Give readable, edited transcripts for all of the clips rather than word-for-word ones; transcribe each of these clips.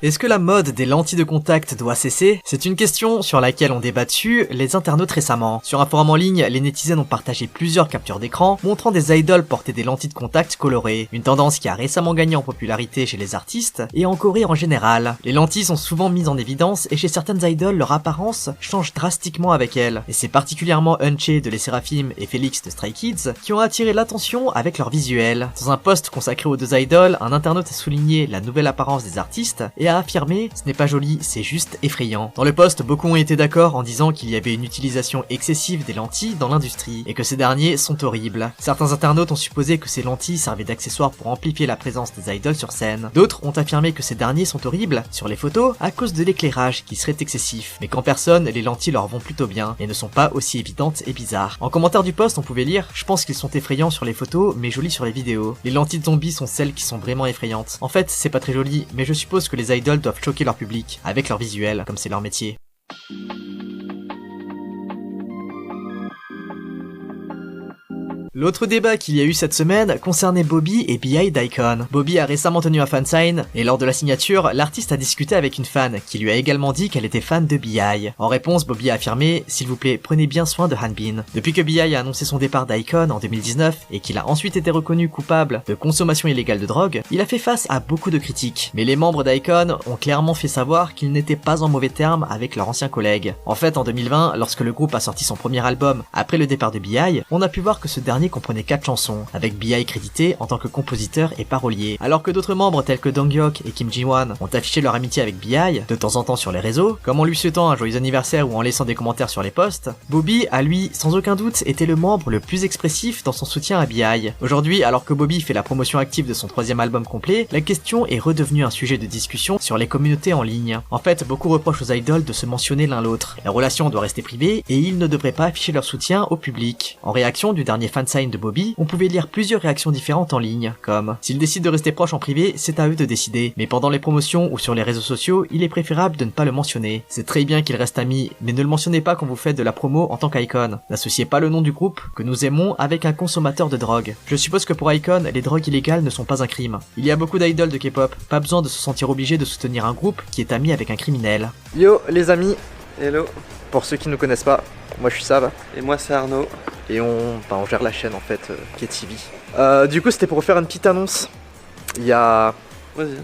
Est-ce que la mode des lentilles de contact doit cesser? C'est une question sur laquelle ont débattu les internautes récemment. Sur un forum en ligne, les netizens ont partagé plusieurs captures d'écran montrant des idoles porter des lentilles de contact colorées, une tendance qui a récemment gagné en popularité chez les artistes et en Corée en général. Les lentilles sont souvent mises en évidence et chez certaines idoles, leur apparence change drastiquement avec elles. Et c'est particulièrement Eunchae de Les Seraphim et Félix de Stray Kids qui ont attiré l'attention avec leur visuel. Dans un post consacré aux deux idoles, un internaute a souligné la nouvelle apparence des artistes et a affirmé « Ce n'est pas joli, c'est juste effrayant ». Dans le post, beaucoup ont été d'accord en disant qu'il y avait une utilisation excessive des lentilles dans l'industrie et que ces derniers sont horribles. Certains internautes ont supposé que ces lentilles servaient d'accessoires pour amplifier la présence des idoles sur scène. D'autres ont affirmé que ces derniers sont horribles sur les photos à cause de l'éclairage qui serait excessif, mais qu'en personne, les lentilles leur vont plutôt bien et ne sont pas aussi évidentes et bizarres. En commentaire du post, on pouvait lire « Je pense qu'ils sont effrayants sur les photos, mais jolis sur les vidéos. Les lentilles de zombies sont celles qui sont vraiment effrayantes. En fait, c'est pas très joli, mais je suppose que les idoles doivent choquer leur public avec leur visuel, comme c'est leur métier. » L'autre débat qu'il y a eu cette semaine concernait Bobby et B.I. d'Icon. Bobby a récemment tenu un fansign, et lors de la signature, l'artiste a discuté avec une fan, qui lui a également dit qu'elle était fan de B.I. En réponse, Bobby a affirmé « S'il vous plaît, prenez bien soin de Hanbin ». Depuis que B.I. a annoncé son départ d'Icon en 2019, et qu'il a ensuite été reconnu coupable de consommation illégale de drogue, il a fait face à beaucoup de critiques. Mais les membres d'Icon ont clairement fait savoir qu'ils n'étaient pas en mauvais termes avec leur ancien collègue. En fait, en 2020, lorsque le groupe a sorti son premier album, après le départ de B.I., on a pu voir que ce dernier comprenait 4 chansons, avec B.I. crédité en tant que compositeur et parolier. Alors que d'autres membres tels que Donghyuk et Kim Ji-won ont affiché leur amitié avec B.I. de temps en temps sur les réseaux, comme en lui souhaitant un joyeux anniversaire ou en laissant des commentaires sur les posts, Bobby a lui, sans aucun doute, été le membre le plus expressif dans son soutien à B.I. Aujourd'hui, alors que Bobby fait la promotion active de son 3e album complet, la question est redevenue un sujet de discussion sur les communautés en ligne. En fait, beaucoup reprochent aux idoles de se mentionner l'un l'autre. La relation doit rester privée et ils ne devraient pas afficher leur soutien au public. En réaction du dernier fansign de Bobby, on pouvait lire plusieurs réactions différentes en ligne, comme « S'ils décident de rester proches en privé, c'est à eux de décider, mais pendant les promotions ou sur les réseaux sociaux, il est préférable de ne pas le mentionner. C'est très bien qu'ils restent amis, mais ne le mentionnez pas quand vous faites de la promo en tant qu'Icon. N'associez pas le nom du groupe que nous aimons avec un consommateur de drogue. Je suppose que pour Icon, les drogues illégales ne sont pas un crime. Il y a beaucoup d'idoles de K-pop, pas besoin de se sentir obligé de soutenir un groupe qui est ami avec un criminel. » Yo les amis. Hello. Pour ceux qui ne nous connaissent pas, moi je suis Sav. Et moi c'est Arnaud. Et on gère la chaîne en fait, KTV. Du coup c'était pour faire une petite annonce. Il y a... Vas-y.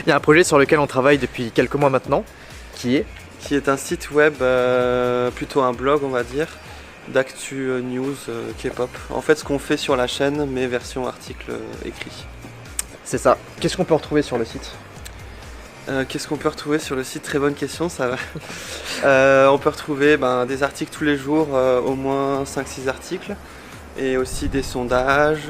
Il y a un projet sur lequel on travaille depuis quelques mois maintenant, qui est un site web, plutôt un blog on va dire, d'actu news K-pop. En fait ce qu'on fait sur la chaîne, mais version article écrit. C'est ça. Qu'est-ce qu'on peut retrouver sur le site ? Qu'est-ce qu'on peut retrouver sur le site? Très bonne question, ça va. On peut retrouver des articles tous les jours, au moins 5-6 articles, et aussi des sondages,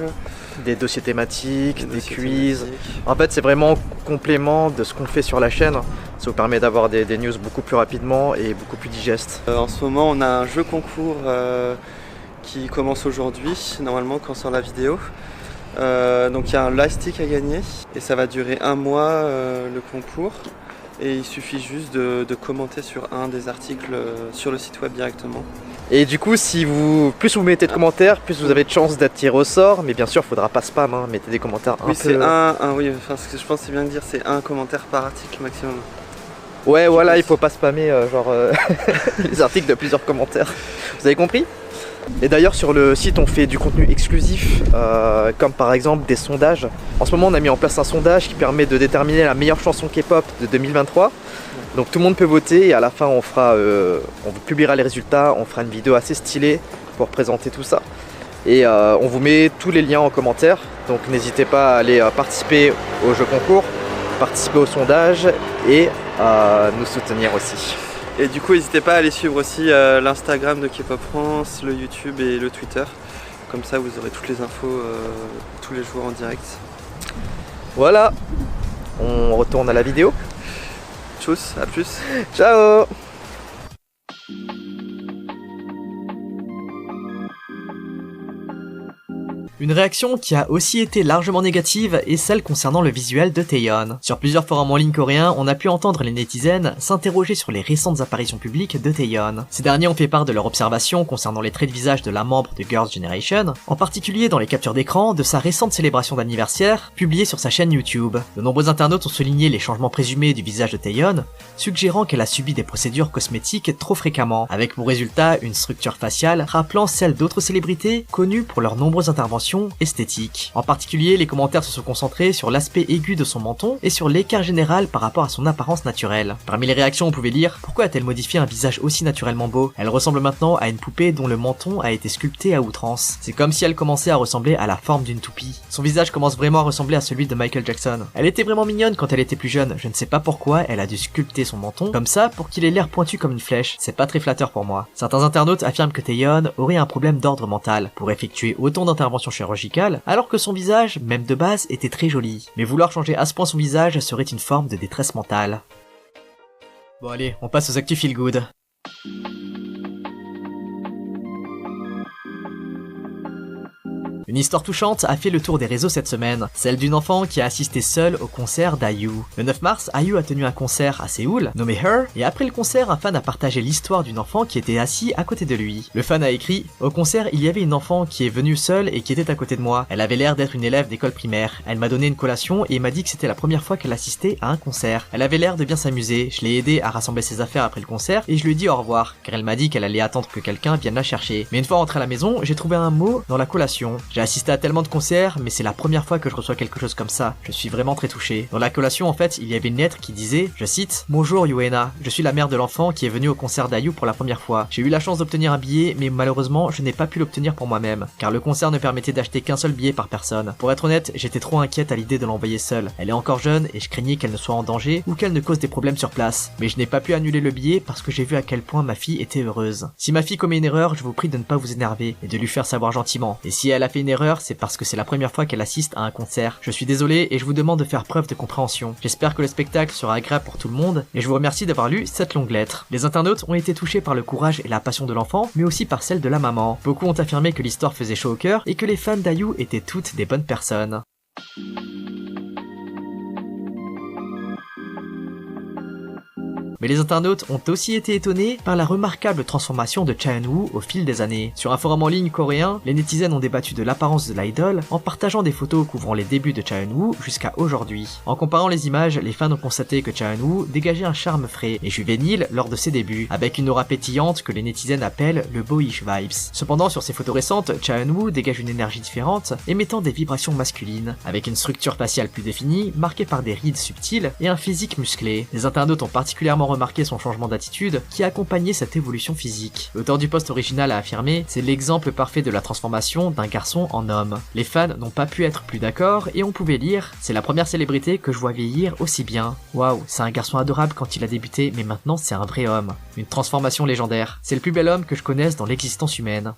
des dossiers thématiques, des quiz. En fait, c'est vraiment complément de ce qu'on fait sur la chaîne. Ça vous permet d'avoir des news beaucoup plus rapidement et beaucoup plus digestes. En ce moment, on a un jeu concours qui commence aujourd'hui, normalement quand sort la vidéo. Donc il y a un lightstick à gagner et ça va durer 1 mois le concours et il suffit juste de commenter sur un des articles sur le site web directement. Et du coup plus vous mettez de commentaires, plus vous avez de chances d'être tiré au sort, mais bien sûr il faudra pas spam, hein, mettez des commentaires un peu... C'est ce que je pense c'est bien de dire, c'est 1 commentaire par article maximum. Ouais voilà, il faut pas spammer les articles de plusieurs commentaires. Vous avez compris ? Et d'ailleurs sur le site on fait du contenu exclusif, comme par exemple des sondages. En ce moment on a mis en place un sondage qui permet de déterminer la meilleure chanson K-pop de 2023. Donc tout le monde peut voter et à la fin on vous publiera les résultats, on fera une vidéo assez stylée pour présenter tout ça. Et on vous met tous les liens en commentaire, donc n'hésitez pas à aller participer au jeu concours, participer au sondage et nous soutenir aussi. Et du coup, n'hésitez pas à aller suivre aussi l'Instagram de K-pop France, le YouTube et le Twitter. Comme ça, vous aurez toutes les infos tous les jours en direct. Voilà, on retourne à la vidéo. Tchuss, à plus. Ciao. Une réaction qui a aussi été largement négative est celle concernant le visuel de Taeyeon. Sur plusieurs forums en ligne coréens, on a pu entendre les netizens s'interroger sur les récentes apparitions publiques de Taeyeon. Ces derniers ont fait part de leurs observations concernant les traits de visage de la membre de Girls' Generation, en particulier dans les captures d'écran de sa récente célébration d'anniversaire publiée sur sa chaîne YouTube. De nombreux internautes ont souligné les changements présumés du visage de Taeyeon, suggérant qu'elle a subi des procédures cosmétiques trop fréquemment, avec pour résultat une structure faciale rappelant celle d'autres célébrités connues pour leurs nombreuses interventions esthétiques. En particulier, les commentaires se sont concentrés sur l'aspect aigu de son menton et sur l'écart général par rapport à son apparence naturelle. Parmi les réactions, on pouvait lire « Pourquoi a-t-elle modifié un visage aussi naturellement beau? Elle ressemble maintenant à une poupée dont le menton a été sculpté à outrance. C'est comme si elle commençait à ressembler à la forme d'une toupie. Son visage commence vraiment à ressembler à celui de Michael Jackson. Elle était vraiment mignonne quand elle était plus jeune, je ne sais pas pourquoi elle a dû sculpter son menton comme ça pour qu'il ait l'air pointu comme une flèche, c'est pas très flatteur pour moi. » Certains internautes affirment que Taeyeon aurait un problème d'ordre mental pour effectuer autant d'interventions chirurgicales alors que son visage, même de base, était très joli. Mais vouloir changer à ce point son visage serait une forme de détresse mentale. Bon allez, on passe aux actus feel good. Une histoire touchante a fait le tour des réseaux cette semaine, celle d'une enfant qui a assisté seule au concert d'IU. Le 9 mars, IU a tenu un concert à Séoul, nommé Her, et après le concert, un fan a partagé l'histoire d'une enfant qui était assis à côté de lui. Le fan a écrit « Au concert, il y avait une enfant qui est venue seule et qui était à côté de moi. Elle avait l'air d'être une élève d'école primaire. Elle m'a donné une collation et m'a dit que c'était la première fois qu'elle assistait à un concert. Elle avait l'air de bien s'amuser, je l'ai aidée à rassembler ses affaires après le concert et je lui ai dit au revoir, car elle m'a dit qu'elle allait attendre que quelqu'un vienne la chercher. Mais une fois rentrée à la maison, j'ai trouvé un mot dans la collation. J'ai assisté à tellement de concerts, mais c'est la première fois que je reçois quelque chose comme ça. Je suis vraiment très touché. Dans la collation, en fait, il y avait une lettre qui disait, je cite, « Bonjour Yuena, je suis la mère de l'enfant qui est venue au concert d'IU pour la première fois. J'ai eu la chance d'obtenir un billet, mais malheureusement, je n'ai pas pu l'obtenir pour moi-même, car le concert ne permettait d'acheter qu'un seul billet par personne. Pour être honnête, j'étais trop inquiète à l'idée de l'envoyer seule. Elle est encore jeune et je craignais qu'elle ne soit en danger ou qu'elle ne cause des problèmes sur place. Mais je n'ai pas pu annuler le billet parce que j'ai vu à quel point ma fille était heureuse. Si ma fille commet une erreur, je vous prie de ne pas vous énerver et de lui faire savoir gentiment. Et si elle a fait une erreur, c'est parce que c'est la première fois qu'elle assiste à un concert. Je suis désolé et je vous demande de faire preuve de compréhension. J'espère que le spectacle sera agréable pour tout le monde et je vous remercie d'avoir lu cette longue lettre. Les internautes ont été touchés par le courage et la passion de l'enfant, mais aussi par celle de la maman. Beaucoup ont affirmé que l'histoire faisait chaud au cœur et que les fans d'IU étaient toutes des bonnes personnes. Mais les internautes ont aussi été étonnés par la remarquable transformation de Cha Eun-woo au fil des années. Sur un forum en ligne coréen, les netizens ont débattu de l'apparence de l'idole en partageant des photos couvrant les débuts de Cha Eun-woo jusqu'à aujourd'hui. En comparant les images, les fans ont constaté que Cha Eun-woo dégageait un charme frais et juvénile lors de ses débuts, avec une aura pétillante que les netizens appellent le boyish vibes. Cependant, sur ces photos récentes, Cha Eun-woo dégage une énergie différente, émettant des vibrations masculines, avec une structure faciale plus définie, marquée par des rides subtiles et un physique musclé. Les internautes ont particulièrement remarqué son changement d'attitude qui a accompagné cette évolution physique. L'auteur du post original a affirmé « C'est l'exemple parfait de la transformation d'un garçon en homme ». Les fans n'ont pas pu être plus d'accord et on pouvait lire « C'est la première célébrité que je vois vieillir aussi bien. Waouh, c'est un garçon adorable quand il a débuté, mais maintenant c'est un vrai homme. Une transformation légendaire. C'est le plus bel homme que je connaisse dans l'existence humaine. »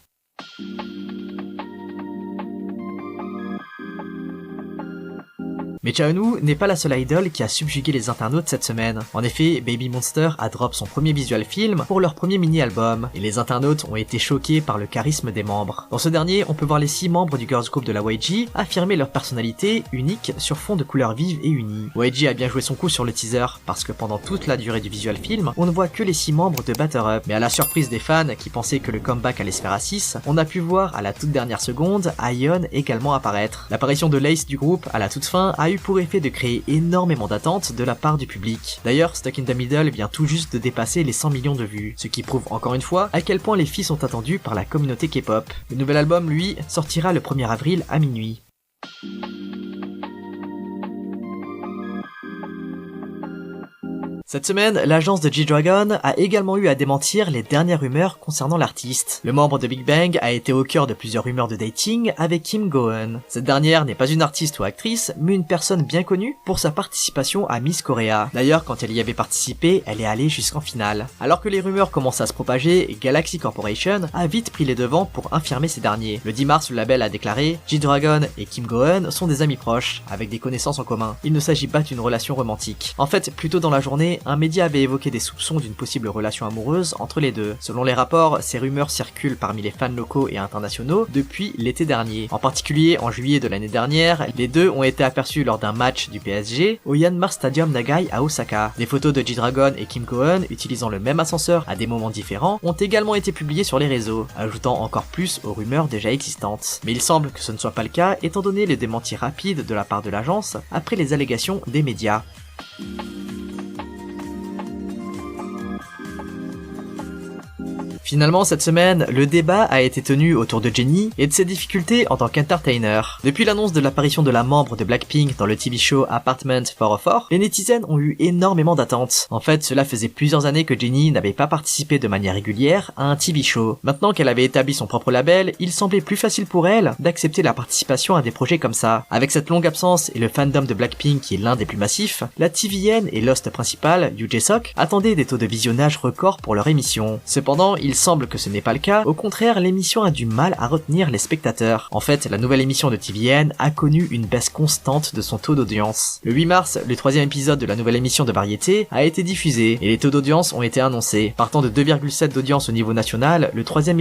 Mais Cha Eun-woo n'est pas la seule idole qui a subjugué les internautes cette semaine. En effet, Baby Monster a drop son premier visual film pour leur premier mini-album, et les internautes ont été choqués par le charisme des membres. Dans ce dernier, on peut voir les 6 membres du girls group de la YG affirmer leur personnalité unique sur fond de couleurs vives et unies. YG a bien joué son coup sur le teaser, parce que pendant toute la durée du visual film, on ne voit que les 6 membres de Batter Up. Mais à la surprise des fans qui pensaient que le comeback allait se faire à 6, on a pu voir à la toute dernière seconde Aion également apparaître. L'apparition de l'Ace du groupe à la toute fin a eu pour effet de créer énormément d'attentes de la part du public. D'ailleurs, Stuck in the Middle vient tout juste de dépasser les 100 millions de vues, ce qui prouve encore une fois à quel point les filles sont attendues par la communauté K-pop. Le nouvel album, lui, sortira le 1er avril à minuit. Cette semaine, l'agence de G-Dragon a également eu à démentir les dernières rumeurs concernant l'artiste. Le membre de Big Bang a été au cœur de plusieurs rumeurs de dating avec Kim Go-eun. Cette dernière n'est pas une artiste ou actrice, mais une personne bien connue pour sa participation à Miss Korea. D'ailleurs, quand elle y avait participé, elle est allée jusqu'en finale. Alors que les rumeurs commencent à se propager, Galaxy Corporation a vite pris les devants pour infirmer ces derniers. Le 10 mars, le label a déclaré « G-Dragon et Kim Go-eun sont des amis proches, avec des connaissances en commun. Il ne s'agit pas d'une relation romantique. » En fait, plus tôt dans la journée, un média avait évoqué des soupçons d'une possible relation amoureuse entre les deux. Selon les rapports, ces rumeurs circulent parmi les fans locaux et internationaux depuis l'été dernier. En particulier, en juillet de l'année dernière, les deux ont été aperçus lors d'un match du PSG au Yanmar Stadium Nagai à Osaka. Des photos de G-Dragon et Kim Go-eun utilisant le même ascenseur à des moments différents ont également été publiées sur les réseaux, ajoutant encore plus aux rumeurs déjà existantes. Mais il semble que ce ne soit pas le cas étant donné les démentis rapides de la part de l'agence après les allégations des médias. Finalement, cette semaine, le débat a été tenu autour de Jennie et de ses difficultés en tant qu'entertainer. Depuis l'annonce de l'apparition de la membre de Blackpink dans le TV show Apartment 404, les netizens ont eu énormément d'attentes. En fait, cela faisait plusieurs années que Jennie n'avait pas participé de manière régulière à un TV show. Maintenant qu'elle avait établi son propre label, il semblait plus facile pour elle d'accepter la participation à des projets comme ça. Avec cette longue absence et le fandom de Blackpink qui est l'un des plus massifs, la TVN et l'host principal, Yoo Jae-suk, attendaient des taux de visionnage records pour leur émission. Cependant, il semble que ce n'est pas le cas, au contraire, l'émission a du mal à retenir les spectateurs. En fait, la nouvelle émission de TVN a connu une baisse constante de son taux d'audience. Le 8 mars, le 3e épisode de la nouvelle émission de variété a été diffusé, et les taux d'audience ont été annoncés. Partant de 2,7 d'audience au niveau national, le troisième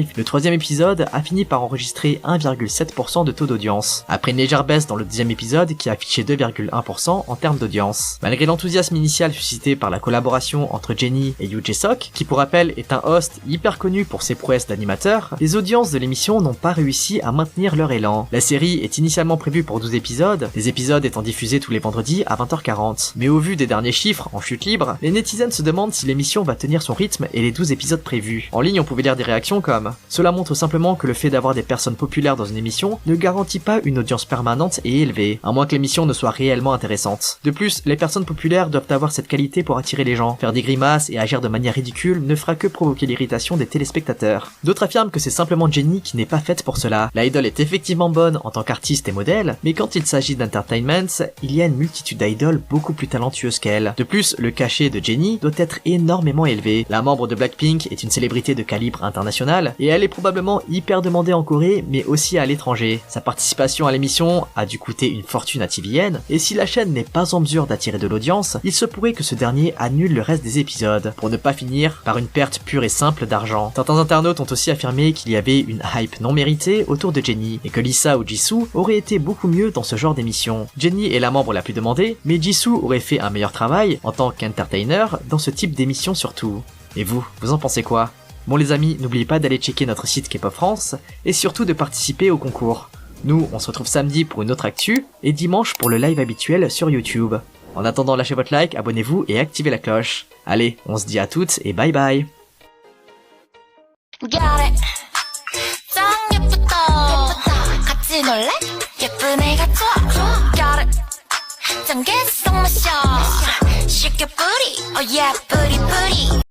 épisode a fini par enregistrer 1,7% de taux d'audience, après une légère baisse dans le 2e épisode qui a affiché 2,1% en termes d'audience. Malgré l'enthousiasme initial suscité par la collaboration entre Jennie et Yoo Jae-suk, qui pour rappel est un host hyper connu pour ses prouesses d'animateur, les audiences de l'émission n'ont pas réussi à maintenir leur élan. La série est initialement prévue pour 12 épisodes, les épisodes étant diffusés tous les vendredis à 20h40. Mais au vu des derniers chiffres, en chute libre, les netizens se demandent si l'émission va tenir son rythme et les 12 épisodes prévus. En ligne, on pouvait lire des réactions comme « Cela montre simplement que le fait d'avoir des personnes populaires dans une émission ne garantit pas une audience permanente et élevée, à moins que l'émission ne soit réellement intéressante. De plus, les personnes populaires doivent avoir cette qualité pour attirer les gens. Faire des grimaces et agir de manière ridicule ne fera que provoquer l'irritation des téléspectateurs. D'autres affirment que c'est simplement Jennie qui n'est pas faite pour cela. L'idol est effectivement bonne en tant qu'artiste et modèle, mais quand il s'agit d'entertainment, il y a une multitude d'idoles beaucoup plus talentueuses qu'elle. De plus, le cachet de Jennie doit être énormément élevé. La membre de Blackpink est une célébrité de calibre international, et elle est probablement hyper demandée en Corée, mais aussi à l'étranger. Sa participation à l'émission a dû coûter une fortune à TVN, et si la chaîne n'est pas en mesure d'attirer de l'audience, il se pourrait que ce dernier annule le reste des épisodes, pour ne pas finir par une perte pure et simple d'argent. Certains internautes ont aussi affirmé qu'il y avait une hype non méritée autour de Jennie, et que Lisa ou Jisoo auraient été beaucoup mieux dans ce genre d'émission. Jennie est la membre la plus demandée, mais Jisoo aurait fait un meilleur travail, en tant qu'entertainer, dans ce type d'émission surtout. Et vous en pensez quoi? Bon les amis, n'oubliez pas d'aller checker notre site K-pop France, et surtout de participer au concours. Nous, on se retrouve samedi pour une autre actu, et dimanche pour le live habituel sur YouTube. En attendant, lâchez votre like, abonnez-vous et activez la cloche. Allez, on se dit à toutes et bye bye. Got it. 짱 예쁘다. 같이 놀래? 예쁜 애가 좋아. Got it. 짱 개성 마셔. Shake your booty. Oh yeah, booty booty.